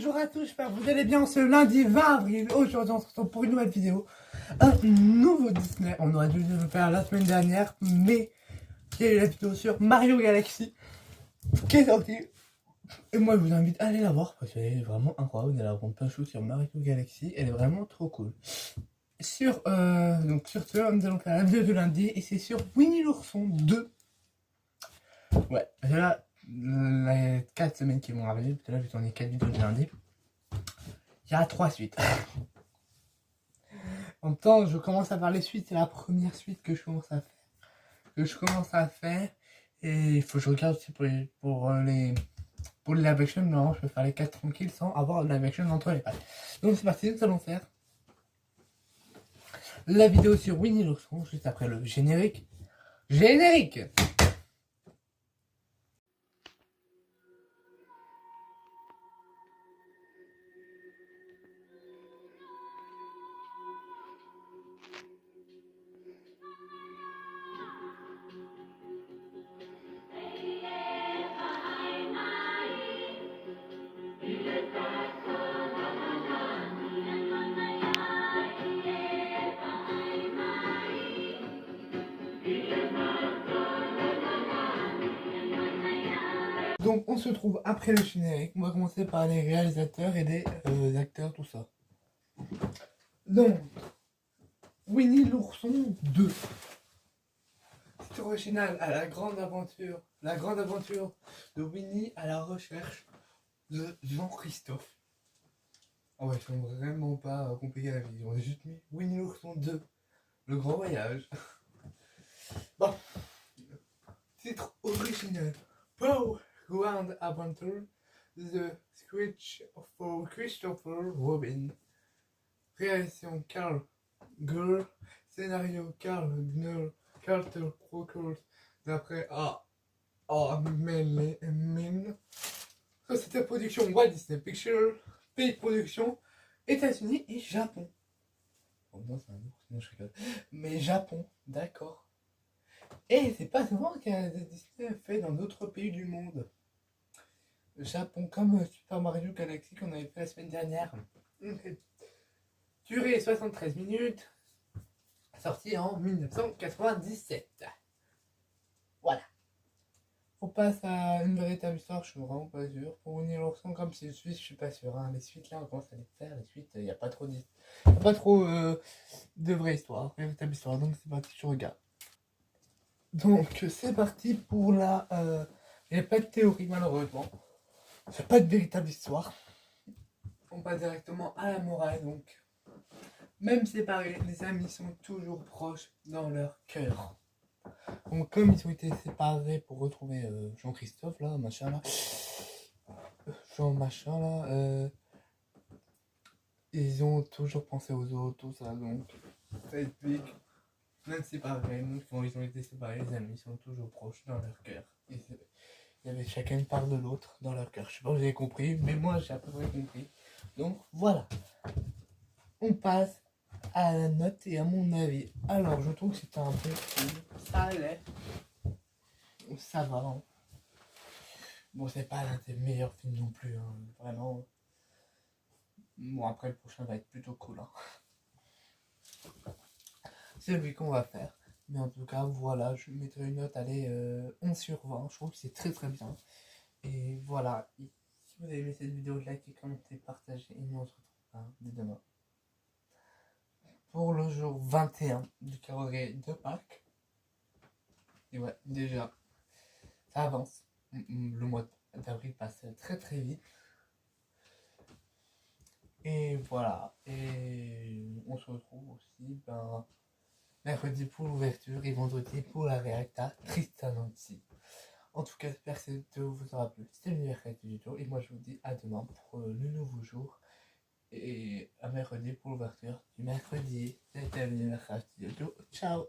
Bonjour à tous, j'espère que vous allez bien ce lundi 20 avril. Aujourd'hui on se retrouve pour une nouvelle vidéo. Un nouveau Disney, on aurait dû le faire la semaine dernière, mais il y a eu la vidéo sur Mario Galaxy qui est sortie. Et moi je vous invite à aller la voir parce qu'elle est vraiment incroyable, vous allez apprendre plein de choses sur Mario Galaxy, elle est vraiment trop cool. Donc sur ce, nous allons faire la vidéo de lundi et c'est sur Winnie l'ourson 2. Ouais, là, les 4 semaines qui vont arriver, parce que là je vais tourner 4 vidéos de lundi. Il y a 3 suites. En même temps, je commence à faire les suites, c'est la première suite que je commence à faire. Et il faut que je regarde aussi pour les live action. Normalement, je peux faire les 4 tranquilles sans avoir le live action entre les pattes. Donc c'est parti, nous allons faire la vidéo sur Winnie l'ourson, juste après le générique. Générique! Donc on se trouve après le générique, on va commencer par les réalisateurs et les acteurs, tout ça. Donc, Winnie l'ourson 2. C'est original à la grande aventure de Winnie à la recherche de Jean-Christophe. Ah ouais, ils sont vraiment pas compliqués la vie, on a juste mis Winnie l'ourson 2, le grand voyage. Bon, titre original, Pow Grand Adventure, The Sketch for Christopher Robin. Réalisation Carl Gurr, scénario Carl Gnur, Carter Procol, d'après Min. Société de production Walt Disney Pictures, pays de production États-Unis et Japon. Oh non, c'est un ours, non je rigole. Mais Japon, d'accord. Et c'est pas souvent qu'un Disney fait dans d'autres pays du monde. Japon, comme Super Mario Galaxy qu'on avait fait la semaine dernière. Durée 73 minutes, sorti en 1997. Voilà. On passe à une véritable histoire, je suis vraiment pas sûr. Pour Winnie l'ourson, comme c'est une suite, je suis pas sûr. Hein. Les suites là, on commence à les faire. Les suites, il n'y a pas trop de vraie histoire, véritable histoire. Donc c'est parti, je regarde. Donc c'est parti pour la. Il n'y a pas de théorie malheureusement. Il n'y a pas de véritable histoire. On passe directement à la morale donc. Même séparés, les amis sont toujours proches dans leur cœur. Donc comme ils ont été séparés pour retrouver Jean-Christophe là, machin là, Jean machin là, ils ont toujours pensé aux autres, tout ça, donc ça explique. Même séparés, donc quand ils ont été séparés, les amis sont toujours proches dans leur cœur. Il y avait chacun une part de l'autre dans leur cœur. Je sais pas si vous avez compris, mais moi j'ai à peu près compris. Donc voilà. On passe à la note et à mon avis. Alors je trouve que c'était un peu cool. Ça allait. Ça va. Hein. Bon, c'est pas l'un des meilleurs films non plus. Hein. Vraiment. Bon, après le prochain va être plutôt cool. Hein. C'est lui qu'on va faire. Mais en tout cas, voilà, je mettrai une note, allez, 11 sur 20. Je trouve que c'est très très bien. Et voilà. Et si vous avez aimé cette vidéo, likez, commentez, partagez. Et nous on se retrouve dès demain. Pour le jour 21 du calendrier de Pâques. Et ouais, déjà, ça avance. Le mois d'avril passe très très vite. Et voilà. Et on se retrouve aussi mercredi pour l'ouverture et vendredi pour la réacta Tristan aussi. En tout cas, j'espère que cette vidéo vous aura plu. C'était l'univers du jour. Et moi je vous dis à demain pour le nouveau jour. Et à mercredi pour l'ouverture du mercredi. C'était l'univers du jour. Ciao.